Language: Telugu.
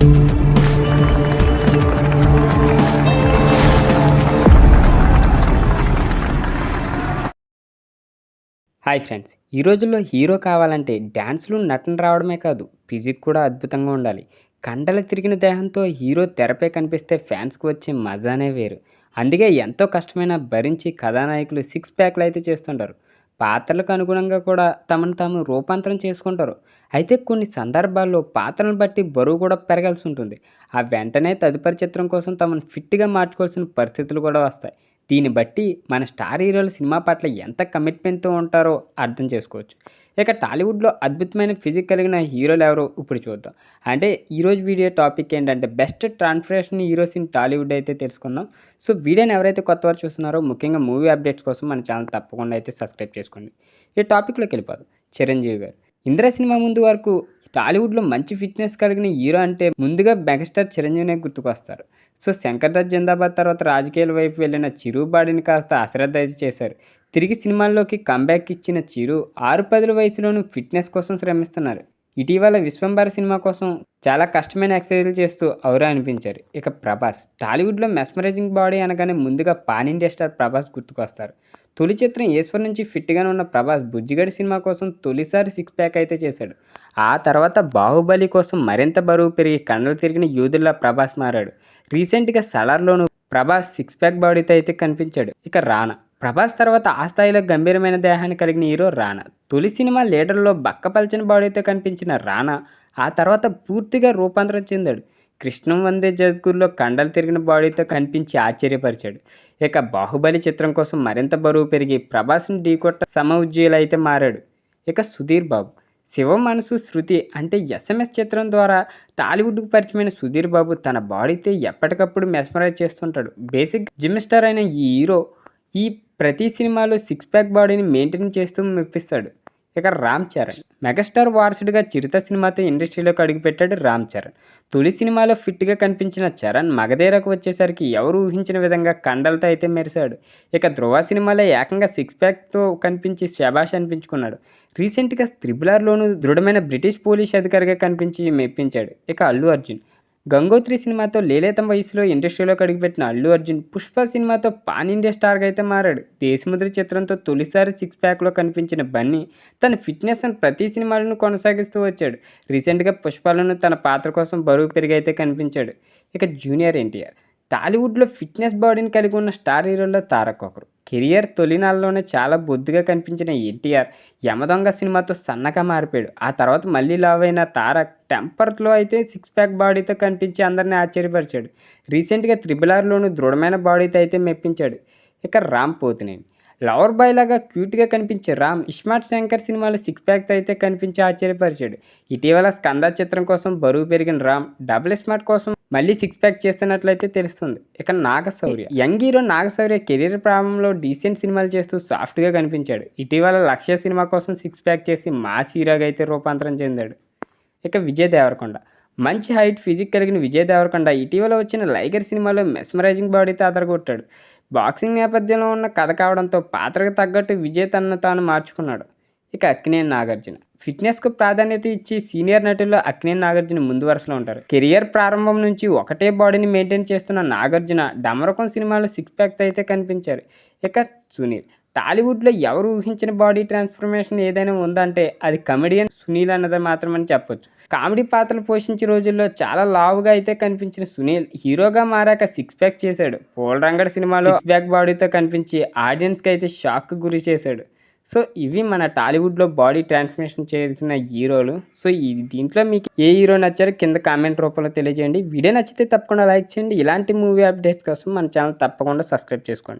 హాయ్ ఫ్రెండ్స్, ఈ రోజుల్లో హీరో కావాలంటే డ్యాన్స్లు నటన రావడమే కాదు, ఫిజిక్ కూడా అద్భుతంగా ఉండాలి. కండలు తిరిగిన దేహంతో హీరో తెరపై కనిపిస్తే ఫ్యాన్స్కి వచ్చే మజానే వేరు. అందుకే ఎంతో కష్టమైన భరించి కథానాయకులు సిక్స్ ప్యాక్లు అయితే చేస్తుంటారు. పాత్రలకు అనుగుణంగా కూడా తమను తాము రూపాంతరం చేసుకుంటారు. అయితే కొన్ని సందర్భాల్లో పాత్రలను బట్టి బరువు కూడా పెరగాల్సి ఉంటుంది. ఆ వెంటనే తదుపరి చిత్రం కోసం తమను ఫిట్గా మార్చుకోవాల్సిన పరిస్థితులు కూడా వస్తాయి. దీన్ని బట్టి మన స్టార్ హీరోలు సినిమా పట్ల ఎంత కమిట్మెంట్‌తో ఉంటారో అర్థం చేసుకోవచ్చు. ఇక టాలీవుడ్‌లో అద్భుతమైన ఫిజిక్ కలిగిన హీరోలు ఎవరో ఇప్పుడు చూద్దాం. అంటే ఈరోజు వీడియో టాపిక్ ఏంటంటే best transformation heroes in Tollywood అయితే తెలుసుకుందాం. సో వీడియోని ఎవరైతే కొత్తవారు చూస్తున్నారో ముఖ్యంగా మూవీ అప్డేట్స్ కోసం మన ఛానల్ తప్పకుండా అయితే సబ్స్క్రైబ్ చేసుకోండి. ఈ టాపిక్‌లోకి వెళ్ళిపోదాం. చిరంజీవి గారు. 'ఇంద్ర' సినిమా ముందు వరకు టాలీవుడ్‌లో మంచి ఫిట్‌నెస్ కలిగిన హీరో అంటే ముందుగా మెగాస్టార్ చిరంజీవినే గుర్తుకొస్తారు. సో 'శంకర్ దాదా జిందాబాద్' తర్వాత రాజకీయాల వైపు వెళ్ళిన చిరు బాడీని కాస్త అశ్రద్ధ అయితే చేశారు. తిరిగి సినిమాల్లోకి కమ్‌బ్యాక్ ఇచ్చిన చిరు 6-10 వయసులోనూ ఫిట్‌నెస్ కోసం శ్రమిస్తున్నారు. ఇటీవల 'విశ్వంబర' సినిమా కోసం చాలా కష్టమైన ఎక్సర్‌సైజులు చేస్తూ ఔరా అనిపించారు. ఇక ప్రభాస్. టాలీవుడ్‌లో మెస్మరైజింగ్ బాడీ అనగానే ముందుగా పాన్ ఇండియా స్టార్ ప్రభాస్ గుర్తుకొస్తారు. తొలి చిత్రం 'ఈశ్వర్' నుంచి ఫిట్‌గానే ఉన్న ప్రభాస్ 'బుజ్జిగాడు' సినిమా కోసం తొలిసారి సిక్స్ ప్యాక్ అయితే చేశాడు. ఆ తర్వాత 'బాహుబలి' కోసం మరింత బరువు పెరిగి కండలు తిరిగిన యోధుల్లా ప్రభాస్ మారాడు. రీసెంట్‌గా 'సలార్'లోనూ ప్రభాస్ సిక్స్ ప్యాక్ బాడీతో అయితే కనిపించాడు. ఇక 'రానా'. ప్రభాస్ తర్వాత ఆ స్థాయిలో గంభీరమైన దేహాన్ని కలిగిన హీరో రానా. తొలి సినిమా 'లీడర్'లో బక్కపల్చని బాడీతో కనిపించిన రానా ఆ తర్వాత పూర్తిగా రూపాంతరం చెందాడు. 'కృష్ణం వందే జగద్గురు'లో కండలు తిరిగిన బాడీతో కనిపించి ఆశ్చర్యపరిచాడు. ఇక 'బాహుబలి' చిత్రం కోసం మరింత బరువు పెరిగి ప్రభాస్‌ని ఢీకొట్ట సమఉజ్జీలు అయితే మారాడు. ఇక 'సుధీర్ బాబు'. 'శివ మనసు శృతి' అంటే ఎస్ఎంఎస్ చిత్రం ద్వారా టాలీవుడ్‌కు పరిచయమైన సుధీర్ బాబు తన బాడీతో ఎప్పటికప్పుడు మెస్మరైజ్ చేస్తుంటాడు. బేసిక్ జిమ్ స్టార్ అయిన ఈ హీరో ఈ ప్రతి సినిమాలో సిక్స్ ప్యాక్ బాడీని మెయింటైన్ చేస్తూ మెప్పిస్తాడు. ఇక 'రామ్ చరణ్'. మెగాస్టార్ వారసుడిగా 'చిరుత' సినిమాతో ఇండస్ట్రీలోకి అడుగుపెట్టాడు రామ్ చరణ్. తొలి సినిమాలో ఫిట్గా కనిపించిన చరణ్ మగధీరకు వచ్చేసరికి ఎవరు ఊహించిన విధంగా కండలతో అయితే మెరిశాడు. ఇక 'ధ్రువ' సినిమాలో ఏకంగా సిక్స్ ప్యాక్తో కనిపించి శభాష్ అనిపించుకున్నాడు. రీసెంట్గా 'త్రిబుల్ ఆర్'లోనూ దృఢమైన బ్రిటిష్ పోలీస్ అధికారిగా కనిపించి మెప్పించాడు. ఇక 'అల్లు అర్జున్'. 'గంగోత్రి' సినిమాతో లేలేత వయసులో ఇండస్ట్రీలోకి అడుగుపెట్టిన అల్లు అర్జున్ 'పుష్ప' సినిమాతో పాన్ ఇండియా స్టార్గా అయితే మారాడు. 'దేశముద్ర' చిత్రంతో తొలిసారి సిక్స్ ప్యాక్లో కనిపించిన బన్నీ తన ఫిట్నెస్ను ప్రతి సినిమాలను కొనసాగిస్తూ వచ్చాడు. రీసెంట్గా 'పుష్ప'లోనూ తన పాత్ర కోసం బరువు పెరిగి అయితే కనిపించాడు. ఇక జూనియర్ ఎన్టీఆర్. టాలీవుడ్లో ఫిట్నెస్ బాడీని కలిగి ఉన్న స్టార్ హీరోల్లో తారక్ ఒకరు. కెరియర్ తొలినాళ్ళలోనే చాలా బొద్దుగా కనిపించిన ఎన్టీఆర్ 'యమదొంగ' సినిమాతో సన్నగా మారిపోయాడు. ఆ తర్వాత మళ్ళీ లావ్ అయిన తారక్ 'టెంపర్'లో అయితే సిక్స్ ప్యాక్ బాడీతో కనిపించి అందరినీ ఆశ్చర్యపరిచాడు. రీసెంట్గా 'త్రిబుల్ ఆర్'లోనూ దృఢమైన బాడీతో అయితే మెప్పించాడు. ఇక 'రామ్ పోతినేని'. లవర్ బాయ్ లాగా క్యూట్గా కనిపించే రామ్ 'ఇస్మార్ట్ శంకర్' సినిమాలో సిక్స్ ప్యాక్తో అయితే కనిపించి ఆశ్చర్యపరిచాడు. ఇటీవల 'స్కంద' చిత్రం కోసం బరువు పెరిగిన రామ్ 'డబుల్ స్మార్ట్' కోసం మళ్ళీ సిక్స్ ప్యాక్ చేస్తున్నట్లయితే తెలుస్తుంది. ఇక Naga Shaurya. Young hero Naga Shaurya career ప్రారంభంలో డీసెంట్ సినిమాలు చేస్తూ సాఫ్ట్గా కనిపించాడు. ఇటీవల 'లక్ష్య' సినిమా కోసం సిక్స్ ప్యాక్ చేసి మాస్ హీరోగా అయితే రూపాంతరం చెందాడు. ఇక విజయ్ దేవరకొండ. మంచి హైట్ ఫిజిక్ కలిగిన విజయ్ దేవరకొండ ఇటీవల వచ్చిన 'లైగర్' సినిమాలో మెస్మరైజింగ్ బాడీతో అదరగొట్టాడు. బాక్సింగ్ నేపథ్యంలో ఉన్న కథ కావడంతో పాత్రకు తగ్గట్టు విజయ్ తనను తాను మార్చుకున్నాడు. ఇక అక్కినేని నాగార్జున. ఫిట్నెస్కు ప్రాధాన్యత ఇచ్చి సీనియర్ నటుల్లో అక్కినేని నాగార్జున ముందు వరుసలో ఉంటారు. కెరియర్ ప్రారంభం నుంచి ఒకటే బాడీని మెయింటైన్ చేస్తున్న నాగార్జున 'డమరుకం' సినిమాలో సిక్స్ ప్యాక్తో అయితే కనిపించారు. ఇక సునీల్. టాలీవుడ్లో ఎవరు ఊహించిన బాడీ ట్రాన్స్ఫర్మేషన్ ఏదైనా ఉందంటే అది కమెడియన్ సునీల్ అన్నది మాత్రమని చెప్పొచ్చు. కామెడీ పాత్రలు పోషించే రోజుల్లో చాలా లావుగా అయితే కనిపించిన సునీల్ హీరోగా మారాక సిక్స్ ప్యాక్ చేశాడు. 'పూల రంగడు' సినిమాలో సిక్స్ ప్యాక్ బాడీతో కనిపించి ఆడియన్స్కి అయితే షాక్కు గురి చేశాడు. సో ఇవి మన టాలీవుడ్లో బాడీ ట్రాన్స్ఫర్మేషన్ చేసిన హీరోలు. సో దీంట్లో మీకు ఏ హీరో నచ్చారో కింద కామెంట్ రూపంలో తెలియజేయండి. వీడియో నచ్చితే తప్పకుండా లైక్ చేయండి. ఇలాంటి మూవీ అప్డేట్స్ కోసం మన ఛానల్ తప్పకుండా సబ్స్క్రైబ్ చేసుకోండి.